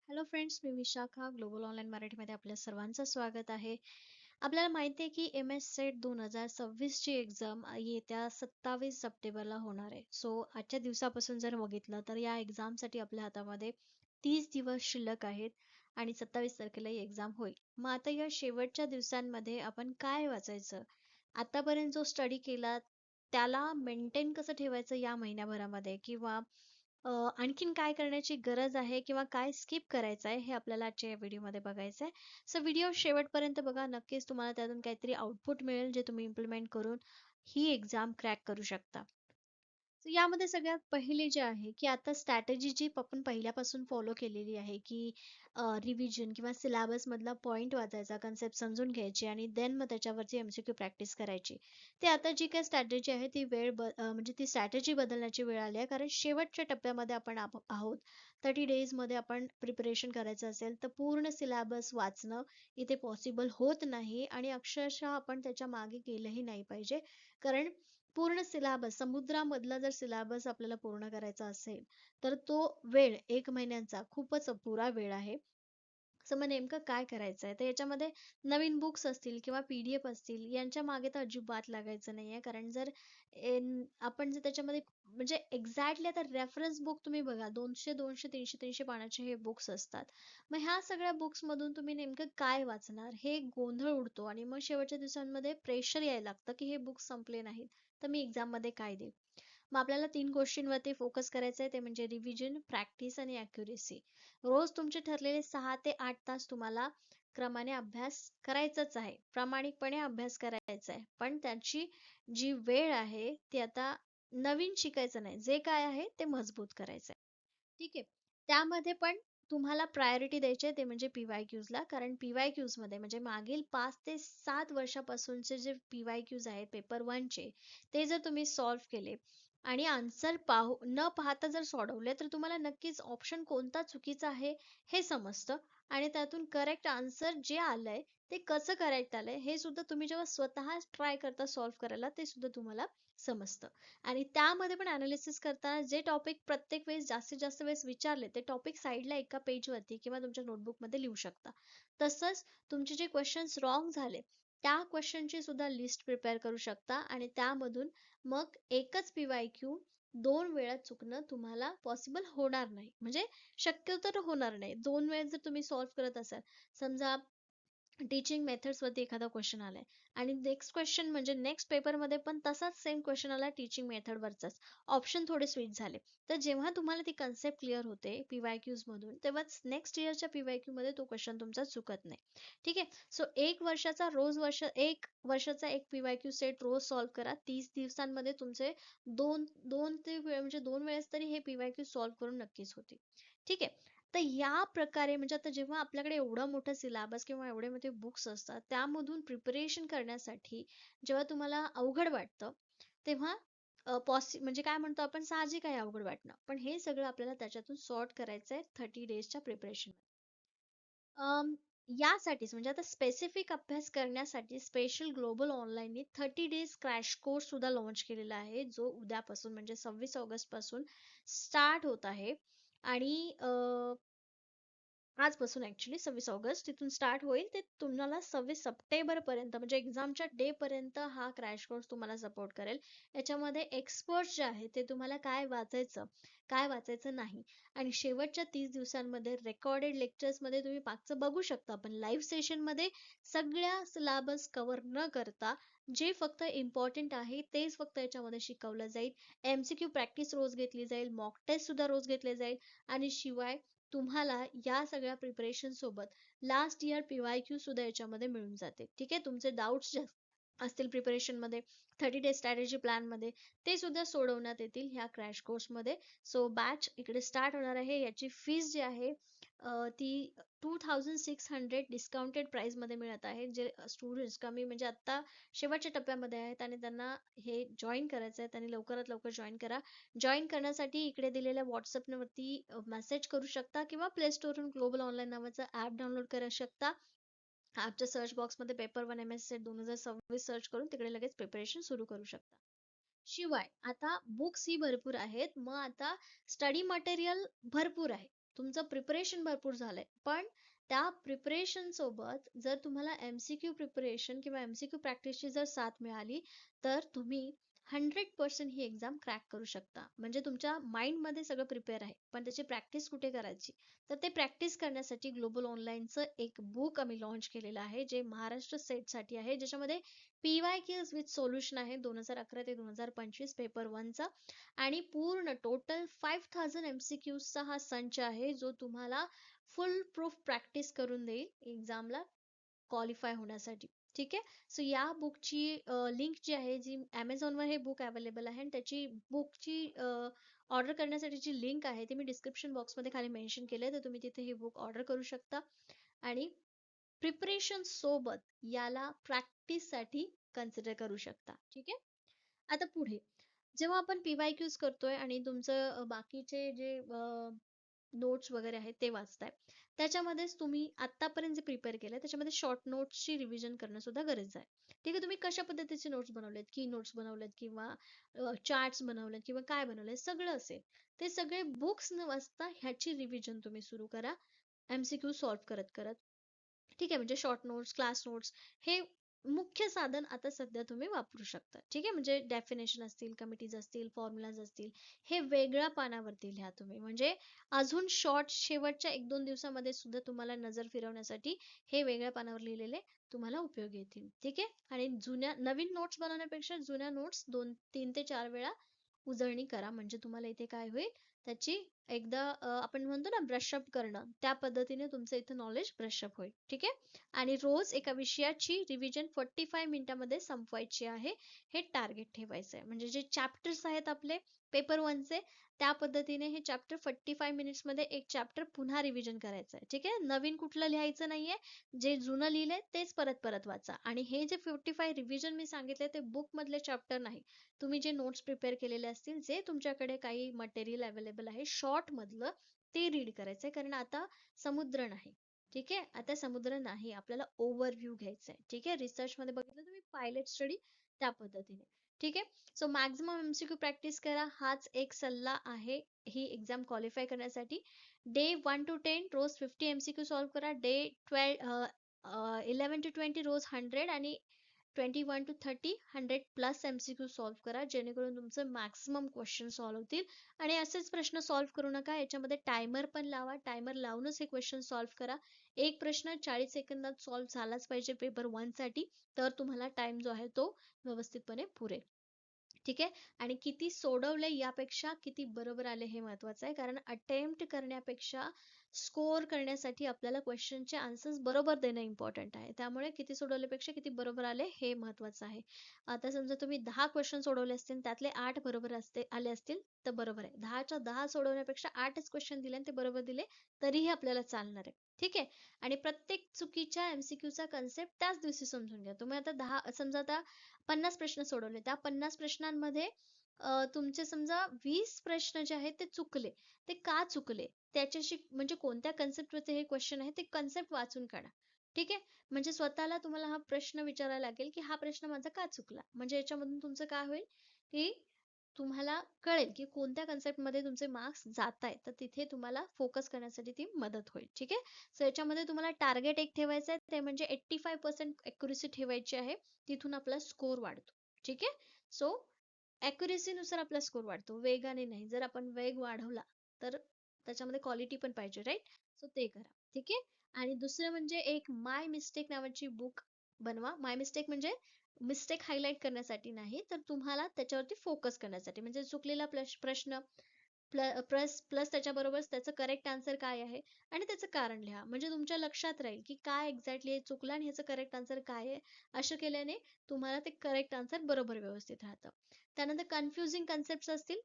Hello friends, मी Vishakha global online मराठीमध्ये आपल्या सर्वांचं स्वागत आहे. आपल्याला माहिती आहे की MS सेट 2026 ची एक्झाम येत्या 27 सप्टेंबरला होणार आहे. सो आजच्या दिवसापासून जर बघितलं तर या एक्झामसाठी आपल्या हातामध्ये 30 दिवस शिल्लक आहेत आणि 27 तारखेला ही एक्झाम होईल. मग आता या शेवटच्या दिवसांमध्ये आपण काय वाचायचं, आतापर्यंत जो स्टडी केला त्याला मेंटेन कसं ठेवायचं या महिन्याभरामध्ये, किंवा आणखीन काय करण्याची गरज आहे किंवा काय स्किप करायचं आहे, हे आपल्याला आजच्या या व्हिडिओमध्ये बघायचं आहे. सो व्हिडिओ शेवटपर्यंत बघा, नक्कीच तुम्हाला त्यातून काहीतरी आउटपुट मिळेल जे तुम्ही इम्प्लिमेंट करून ही एक्झाम क्रॅक करू शकता. So यामध्ये सगळ्यात पहिले जे आहे की आता स्ट्रॅटेजी जी आपण पहिल्यापासून फॉलो केलेली आहे की रिव्हिजन किंवा सिलेबस मधला पॉइंट वाचायचा, कन्सेप्ट समजून घ्यायची आणि देन मग त्याच्यावरची MCQ प्रॅक्टिस करायची. ते आता जी काही स्ट्रॅटेजी आहे ती म्हणजे ती स्ट्रॅटेजी बदलण्याची वेळ आली आहे, कारण शेवटच्या टप्प्यामध्ये आपण आहोत. 30 डेज मध्ये आपण प्रिपरेशन करायचं असेल तर पूर्ण सिलेबस वाचणं इथे पॉसिबल होत नाही आणि अक्षरशः आपण त्याच्या मागे गेलंही नाही पाहिजे. कारण पूर्ण सिलॅबस, समुद्रामधला जर सिलॅबस आपल्याला पूर्ण करायचा असेल, तर तो वेळ 1 महिन्याचा खूपच अपुरा वेळ आहे. सो मग नेमकं काय करायचंय? तर याच्यामध्ये नवीन बुक्स असतील किंवा PDF असतील, यांच्या मागे तर अजिबात लागायचं नाहीये. कारण आपण जर त्याच्यामध्ये म्हणजे एक्झॅक्टली आता रेफरन्स बुक तुम्ही बघा, 200, 200, 300, 300 पानाचे हे बुक्स असतात. मग ह्या सगळ्या बुक्स मधून तुम्ही नेमकं काय वाचणार? हे गोंधळ उडतो आणि मग शेवटच्या दिवसांमध्ये प्रेशर यायला लागतं, की हे बुक्स संपले नाहीत, तर मी एक्झाममध्ये काय देऊ? मग आपल्याला 3 गोष्टींवरती फोकस करायचा आहे, ते म्हणजे रिव्हिजन, प्रॅक्टिस आणि ॲक्युरसी. रोज तुमचे ठरलेले 6 ते 8 तास तुम्हाला क्रमाने अभ्यास करायचाच आहे. प्रामाणिकपणे अभ्यास करायचा आहे. पण त्याची जी वेळ आहे ती आता नवीन शिकायचं नाही. जे काय आहे ते मजबूत करायचं आहे. ठीक आहे. त्यामध्ये पण तुम्हाला प्रायोरिटी द्यायची आहे, ते म्हणजे PYQs ला. कारण PYQs मध्ये म्हणजे मागील 5 ते 7 वर्षापासूनचे जे PYQs आहेत पेपर 1 चे, ते जर तुम्ही सॉल्व्ह केले आणि आन्सर न पाहता जर सोडवले, तर तुम्हाला नक्कीच ऑप्शन कोणता चुकीचा आहे हे समजतं आणि त्यातून करेक्ट आन्सर जे आलंय ते कसं करेक्ट आलंय हे सुद्धा तुम्ही जेव्हा स्वतः ट्राय करता सॉल्व्ह करायला, ते सुद्धा तुम्हाला समजतं. आणि त्यामध्ये पण अनालिसिस करताना जे टॉपिक प्रत्येक वेळेस जास्तीत जास्त वेळेस विचारले, ते टॉपिक साईडला एका पेजवरती किंवा तुमच्या नोटबुकमध्ये लिहू शकता. तसंच तुमचे जे क्वेश्चन्स रॉंग झाले, त्या क्वेश्चनची सुद्धा लिस्ट प्रिपेअर करू शकता आणि त्यामधून मग एकच PYQ 2 वेळा चुकणं तुम्हाला पॉसिबल होणार नाही. म्हणजे शक्यतो तर होणार नाही. 2 वेळेस जर तुम्ही सॉल्व्ह करत असाल, समजा टीचिंग मेथड्स वरती एखादा क्वेश्चन आलाय आणि नेक्स्ट क्वेश्चन म्हणजे नेक्स्ट पेपरमध्ये पण तसाच सेम क्वेश्चन आला टीचिंग मेथड वरचाच, ऑप्शन थोडे स्विच झाले, तर जेव्हा तुम्हाला ती कन्सेप्ट क्लिअर होते PYQs मधून, तेव्हाच नेक्स्ट इयरच्या PYQ मध्ये तो क्वेश्चन तुमचा चुकत नाही. ठीक आहे. सो एक वर्षाचा एक PYQ सेट रोज सॉल्व्ह करा. 30 दिवसांमध्ये तुमचे दोन दोन ते म्हणजे 2 वेळेस तरी हे PYQ सॉल्व्ह करून नक्कीच होतील. ठीक आहे. तर या प्रकारे म्हणजे आता जेव्हा आपल्याकडे एवढा मोठा सिलेबस किंवा एवढे मोठे बुक्स असतात, त्यामधून प्रिपरेशन करण्यासाठी जेव्हा तुम्हाला अवघड वाटतं, तेव्हा म्हणजे काय म्हणतो आपण, साहजिक आहे अवघड वाटणं. पण हे सगळं आपल्याला त्याच्यातून सॉर्ट करायचं आहे 30 डेजच्या प्रिपरेशन. यासाठीच म्हणजे आता स्पेसिफिक अभ्यास करण्यासाठी स्पेशल ग्लोबल ऑनलाईनने 30 डेज क्रॅश कोर्स सुद्धा लॉन्च केलेला आहे, जो उद्यापासून म्हणजे 26 ऑगस्ट पासून स्टार्ट होत आहे. आणि आजपासून ऍक्च्युली 26 ऑगस्ट तिथून स्टार्ट होईल. ते तुम्हाला 26 सप्टेंबर पर्यंत म्हणजे एक्झामच्या डे पर्यंत हा क्रॅश कोर्स तुम्हाला सपोर्ट करेल. याच्यामध्ये एक्सपर्ट जे आहे ते तुम्हाला काय वाचायचं, काय वाचायचं नाही, आणि शेवटच्या 30 दिवसांमध्ये रेकॉर्डेड लेक्चर्स मध्ये तुम्ही मागचं बघू शकता. पण लाईव्ह सेशन मध्ये सगळ्या सिलेबस कव्हर न करता जे फक्त इम्पॉर्टंट आहे तेच फक्त याच्यामध्ये शिकवलं जाईल. MCQ प्रॅक्टिस रोज घेतली जाईल, मॉक टेस्ट सुद्धा रोज घेतले जाईल आणि शिवाय तुम्हाला या सगळ्या प्रिपरेशन सोबत लास्ट इयर PYQ सुद्धा याच्यामध्ये मिळून जाते. ठीक आहे. तुमचे डाउट्स जे असतील प्रिपरेशन मध्ये, 30 डेज स्ट्रॅटेजी प्लॅन मध्ये, ते सुद्धा सोडवण्यात येतील ह्या क्रॅश कोर्स मध्ये. सो बॅच इकडे स्टार्ट होणार आहे. याची फीस जी आहे ती 2600 डिस्काउंटेड प्राइस मध्ये मिळत आहे. जे स्टुडंट्स कमी म्हणजे आता शेवटच्या टप्प्यामध्ये आहेत आणि त्यांना हे जॉईन करायचं आहे, त्यांनी लवकरात लवकर जॉईन करा. जॉईन करण्यासाठी इकडे दिलेल्या व्हॉट्सअप वरती मेसेज करू शकता किंवा प्ले स्टोअरवरून ग्लोबल ऑनलाईन नावाचं ऍप डाउनलोड करू शकता. ऍपच्या सर्च बॉक्समध्ये पेपर 1 MS सेट 2026 सर्च करून तिकडे लगेच प्रिपरेशन सुरू करू शकता. शिवाय आता बुक्स ही भरपूर आहेत. मग आता स्टडी मटेरियल भरपूर आहे. तुमचं प्रिपरेशन भरपूर झालंय, पण त्या प्रिपरेशन सोबत जर तुम्हाला MCQ प्रिपरेशन किंवा MCQ प्रॅक्टिसची जर साथ मिळाली, तर तुम्ही 100% ही एक्झाम क्रॅक करू शकता. म्हणजे तुमच्या माइंडमध्ये सगळं प्रिपेअर आहे, पण त्याची प्रॅक्टिस कुठे करायची? तर ते प्रॅक्टिस करण्यासाठी ग्लोबल ऑनलाईनचं एक बुक आम्ही लॉन्च केलेलं आहे, जे महाराष्ट्र सेटसाठी आहे, ज्याच्यामध्ये PYQs विथ सोल्युशन आहे 2011 ते 2025 पेपर 1चा, आणि पूर्ण टोटल 5000 MCQचा हा संच आहे, जो तुम्हाला फुल प्रूफ प्रॅक्टिस करून देईल एक्झामला क्वालिफाय होण्यासाठी. ठीक आहे. सो या बुकची लिंक जी आहे, जी Amazonवर हे बुक अवेलेबल आहे, आणि त्याची बुकची ऑर्डर करण्यासाठीची लिंक आहे ती मी डिस्क्रिप्शन बॉक्समध्ये खाली मेन्शन केली आहे, तर तुम्ही तिथे ही बुक ऑर्डर करू शकता. आणि प्रिपरेशन सोबत याला प्रॅक्टिससाठी कन्सिडर करू शकता. ठीक आहे. आता पुढे जेव्हा आपण PYQs करतोय आणि तुमचं बाकीचे जे नोट्स वगैरे आहेत ते वाचताय, त्याच्यामध्येच तुम्ही आतापर्यंत जे प्रिपेअर केलंय त्याच्यामध्ये शॉर्ट नोट्सची रिव्हिजन करणं सुद्धा गरजेचं आहे. ठीक आहे. तुम्ही कशा पद्धतीचे नोट्स बनवलेत, की नोट्स बनवलेत किंवा चार्ट्स बनवलेत किंवा काय बनवलंय सगळं असेल, ते सगळे बुक्स न वाचता ह्याची रिव्हिजन तुम्ही सुरू करा, MCQ सॉल्व्ह करत करत. ठीक आहे. म्हणजे शॉर्ट नोट्स, क्लास नोट्स हे मुख्य साधन आता सध्या तुम्ही वापरू शकता. ठीक आहे. म्हणजे डेफिनेशन असतील, कमिटीज असतील, फॉर्म्युलाज असतील, हे वेगळ्या पानावरती लिहा तुम्ही. म्हणजे अजून शॉर्ट शेवटच्या 1-2 दिवसामध्ये सुद्धा तुम्हाला नजर फिरवण्यासाठी हे वेगळ्या पानावर लिहिलेले तुम्हाला उपयोगी येतील. ठीक आहे. आणि नवीन नोट्स बनवण्यापेक्षा जुन्या नोट्स 3 ते 4 वेळा उजळणी करा. म्हणजे तुम्हाला इथे काय होईल, त्याची एकदा आपण म्हणतो ना ब्रशअप करणं, त्या पद्धतीने तुमचं इथं नॉलेज ब्रशअप होईल. ठीक आहे. आणि रोज एका विषयाची रिव्हिजन 45 मिनिटामध्ये संपवायची आहे, हे टार्गेट ठेवायचं आहे. म्हणजे जे चॅप्टर्स आहेत आपले पेपर 1चे, त्या पद्धतीने हे चॅप्टर 45 मिनिट्स मध्ये एक चॅप्टर पुन्हा रिव्हिजन करायचं आहे. ठीक आहे. नवीन कुठलं लिहायचं नाहीये, जे जुनं लिहिलंय तेच परत परत वाचा. आणि हे जे 55 रिव्हिजन मी सांगितले ते बुक मधले चॅप्टर नाही, तुम्ही जे नोट्स प्रिपेअर केलेले असतील, जे तुमच्याकडे काही मटेरियल अवेलेबल आहे शॉर्ट मधलं, ते रीड करायचंय. कारण आता समुद्र नाही. ठीक आहे. आता समुद्र नाही, आपल्याला ओव्हरव्ह्यू घ्यायचा आहे. ठीक आहे. रिसर्च मध्ये बघितलं तुम्ही, पायलट स्टडी त्या पद्धतीने. ठीक आहे. सो मॅक्झिमम MCQ प्रॅक्टिस करा, हाच एक सल्ला आहे ही एक्झाम क्वालिफाय करण्यासाठी. डे 1 to 10 रोज 50 MCQ सॉल्व्ह करा. डे 11 to 20 रोज 100, आणि 21 to 30 100 प्लस MCQ सॉल्व्ह करा, जेणेकरून तुमचं मॅक्सिमम क्वेश्चन सॉल्व्ह होतील. आणि असेच प्रश्न सॉल्व्ह करू नका, याच्यामध्ये टायमर पण लावा. टायमर लावूनच हे क्वेश्चन सॉल्व्ह करा. एक प्रश्न 40 सेकंदात सॉल्व्ह झालाच पाहिजे पेपर 1 साठी, तर तुम्हाला टाइम जो आहे तो व्यवस्थितपणे पुरेल. ठीक आहे. आणि किती सोडवले यापेक्षा किती बरोबर आले हे महत्वाचं आहे. कारण अटेम्प्ट करण्यापेक्षा स्कोर करण्यासाठी आपल्याला क्वेश्चनचे आन्सर्स बरोबर देणं इम्पॉर्टंट आहे. त्यामुळे किती सोडवल्यापेक्षा किती बरोबर आले हे महत्वाचं आहे. आता समजा तुम्ही 10 क्वेश्चन सोडवले असतील, त्यातले 8 बरोबर आले असतील, तर बरोबर आहे. 10च्या 10 सोडवण्यापेक्षा 8च क्वेश्चन दिले आणि ते बरोबर दिले, तरीही आपल्याला चालणार आहे. ठीक आहे. आणि प्रत्येक चुकीच्या MCQचा कन्सेप्ट त्याच दिवशी समजून घ्या. तुम्ही आता 10 समजा आता 50 प्रश्न सोडवले, त्या 50 प्रश्नांमध्ये तुमचे समजा 20 प्रश्न जे आहेत ते चुकले. ते का चुकले? त्याच्याशी म्हणजे कोणत्या कन्सेप्टवरती हे क्वेश्चन आहे ते कन्सेप्ट वाचून काढा. ठीक आहे. म्हणजे स्वतःला तुम्हाला हा प्रश्न विचारायला लागेल, की हा प्रश्न माझा का चुकला? म्हणजे याच्यामधून तुमचं काय होईल, की तुम्हाला कळेल, की कोणत्या कन्सेप्टमध्ये तुमचे मार्क्स जातायत. तर तिथे तुम्हाला फोकस करण्यासाठी ती मदत होईल. ठीक आहे. सो याच्यामध्ये तुम्हाला टार्गेट एक ठेवायचं आहे, ते म्हणजे 85% ॲक्युरसी ठेवायची आहे. तिथून आपला स्कोर वाढतो. ठीक आहे. सो नुसार आपला स्कोर वाढतो, वेगाने नाही. जर आपण वेग वाढवला तर त्याच्यामध्ये क्वालिटी पण पाहिजे, राईट? सो ते करा. ठीक आहे. आणि दुसरं म्हणजे एक माय मिस्टेक नावाची बुक बनवा. माय मिस्टेक म्हणजे मिस्टेक हायलाइट करण्यासाठी नाही, तर तुम्हाला त्याच्यावरती फोकस करण्यासाठी. म्हणजे चुकलेला प्रश्न प्लस प्लस त्याच्याबरोबर त्याचं करेक्ट आन्सर काय आहे आणि त्याचं कारण लिहा. म्हणजे तुमच्या लक्षात राहील, की काय एक्झॅक्टली चुकलं आणि ह्याचं करेक्ट आन्सर काय आहे. असं केल्याने तुम्हाला ते करेक्ट आन्सर बरोबर व्यवस्थित राहतं. त्यानंतर कन्फ्युजिंग कन्सेप्ट्स असतील,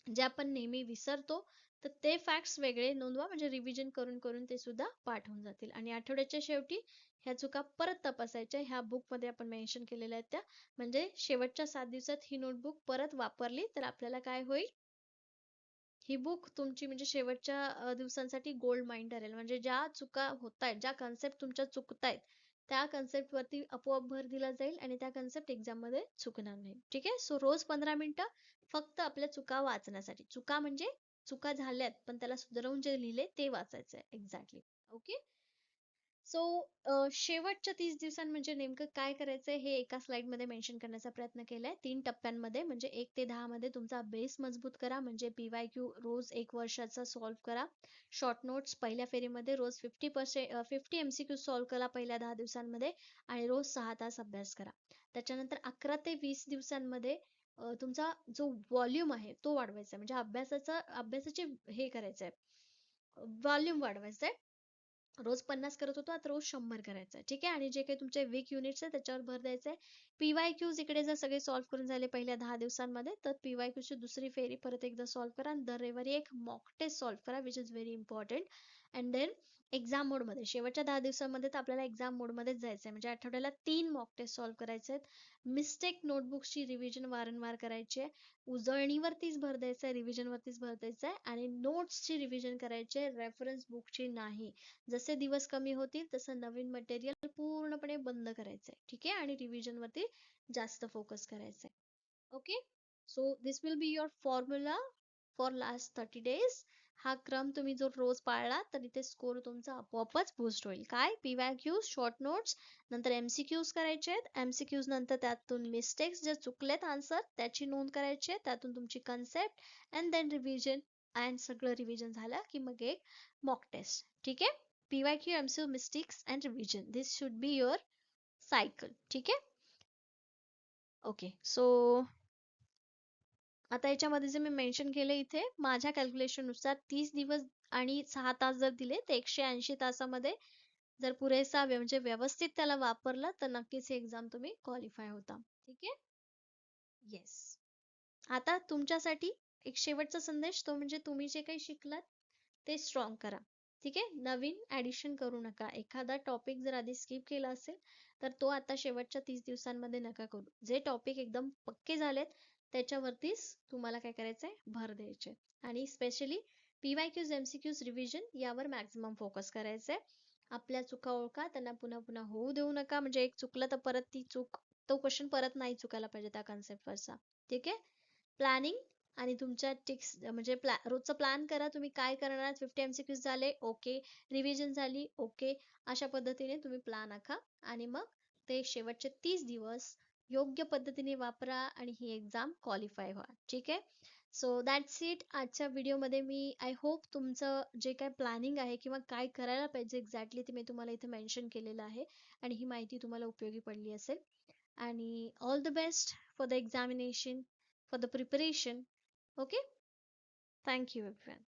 जे आपण नेहमी विसरतो, तर ते फॅक्ट्स वेगळे नोंदवा. म्हणजे रिव्हिजन करून करून ते सुद्धा पाठ होऊन जातील. आणि आठवड्याच्या शेवटी ह्या चुका परत तपासायच्या. ह्या बुकमध्ये आपण मेन्शन केलेल्या आहेत त्या. म्हणजे शेवटच्या 7 दिवसात ही नोटबुक परत वापरली तर आपल्याला काय होईल, ही बुक तुमची म्हणजे शेवटच्या दिवसांसाठी गोल्ड माईन ठरेल. म्हणजे ज्या चुका होतायत, ज्या कन्सेप्ट तुमच्या चुकतायत, त्या कन्सेप्ट वरती आपोआप भर दिला जाईल आणि त्या कन्सेप्ट एक्झाम मध्ये चुकणार नाही. ठीक आहे. सो रोज 15 मिनिटं फक्त आपल्या चुका वाचण्यासाठी. चुका म्हणजे चुका झाल्यात पण त्याला सुधारवून जे लिहिले ते वाचायचंय एक्झॅक्टली. ओके. सो शेवटच्या 30 दिवसां म्हणजे नेमकं काय करायचंय हे एका स्लाइड मध्ये मेन्शन करण्याचा प्रयत्न केलाय 3 टप्प्यांमध्ये. म्हणजे 1 ते 10 मध्ये तुमचा बेस मजबूत करा, म्हणजे PYQ रोज 1 वर्षाचा सॉल्व्ह करा. शॉर्ट नोट्स पहिल्या फेरीमध्ये रोज 50 MCQ सॉल्व्ह करा पहिल्या 10 दिवसांमध्ये, आणि रोज 6 तास अभ्यास करा. त्याच्यानंतर 11 ते 20 दिवसांमध्ये तुमचा जो व्हॉल्यूम आहे तो वाढवायचा आहे. म्हणजे अभ्यासाचे हे करायचंय, व्हॉल्यूम वाढवायचंय. रोज 50 करत होतो, आता रोज 100 करायचं आहे. ठीक आहे. आणि जे काही तुमचे वीक युनिट्स आहे त्याच्यावर भर द्यायचा आहे. PYQs इकडे जर सगळे सॉल्व्ह करून झाले पहिल्या 10 दिवसांमध्ये, तर PYQ ची दुसरी फेरी परत एकदा सॉल्व्ह करा, आणि दर रविवारी एक मॉक टेस्ट सॉल्व्ह करा, which is very important. And then exam मोडमध्ये शेवटच्या 10 दिवसांमध्ये तर आपल्याला एक्झाम मोडमध्येच जायचं आहे. म्हणजे आठवड्याला 3 मॉक टेस्ट सॉल्व्ह करायचे आहेत. मिस्टेक नोटबुक्सची रिव्हिजन वारंवार करायची आहे. उजळणीवरतीच भर द्यायचा आहे, रिव्हिजनवरतीच भर द्यायचा आहे. आणि नोट्सची रिव्हिजन करायची आहे, रेफरन्स बुकची नाही. जसे दिवस कमी होतील तसं नवीन मटेरियल पूर्णपणे बंद करायचंय. ठीक आहे. आणि रिव्हिजन वरती जास्त फोकस करायचंय. Okay. So this will be your formula for last 30 days. हा क्रम तुम्ही जर रोज पाळला तर इथे स्कोर तुमचा आपोआपच बूस्ट होईल. काय? PYQs, शॉर्ट नोट्स, नंतर MCQs करायचे आहेत. MCQs नंतर त्यातून मिस्टेक्स जे चुकलेत आन्सर त्याची नोंद करायची आहे, त्यातून तुमची concept, and then revision. And सगळं रिव्हिजन झालं की मग एक मॉक टेस्ट. ठीक आहे. PYQ, MCQ, mistakes and revision, this should be your cycle. ठीक आहे. ओके. सो आता याच्यामध्ये जे मी मेन्शन केलं इथे माझ्या कॅल्क्युलेशन नुसार 30 दिवस आणि 6 तास जर दिले तर 180 तासामध्ये जर पुरेसा म्हणजे व्यवस्थित त्याला वापरला तर नक्कीच हे एक्झाम तुम्ही क्वालिफाय होता. ठीक आहे. येस. आता तुमच्यासाठी एक शेवटचा संदेश, तो म्हणजे तुम्ही जे काही शिकलात ते स्ट्रॉंग करा. ठीक आहे. नवीन ऍडिशन करू नका. एखादा टॉपिक जर आधी स्किप केला असेल तर तो आता शेवटच्या 30 दिवसांमध्ये नका करू. जे टॉपिक एकदम पक्के झालेत त्याच्यावरतीच तुम्हाला काय करायचंय, भर द्यायचे. आणि स्पेशली PYQs, MCQs रिव्हिजन यावर मॅक्झिमम फोकस करायचंय. आपल्या चुका ओळखा, त्यांना पुन्हा पुन्हा होऊ देऊ नका. म्हणजे एक चुकलं तर परत ती चूक, तो क्वेश्चन परत नाही चुकायला पाहिजे त्या कन्सेप्ट वरचा. ठीक आहे. प्लॅनिंग आणि तुमच्या टिक्स म्हणजे रोजचा प्लॅन करा, तुम्ही काय करणार. 50 MCQs झाले, ओके. रिव्हिजन झाली, ओके. अशा पद्धतीने तुम्ही प्लॅन आखा, आणि मग ते शेवटचे 30 दिवस योग्य पद्धतीने वापरा आणि ही एक्झाम क्वालिफाय व्हा. ठीक आहे. So that's it. आजच्या व्हिडिओमध्ये मी आय होप तुमचं जे काय प्लॅनिंग आहे किंवा काय करायला पाहिजे एक्झॅक्टली ते मी तुम्हाला इथे मेन्शन केलेलं आहे, आणि ही माहिती तुम्हाला उपयोगी पडली असेल. आणि all the best for the examination, for the preparation. Okay. Thank you everyone.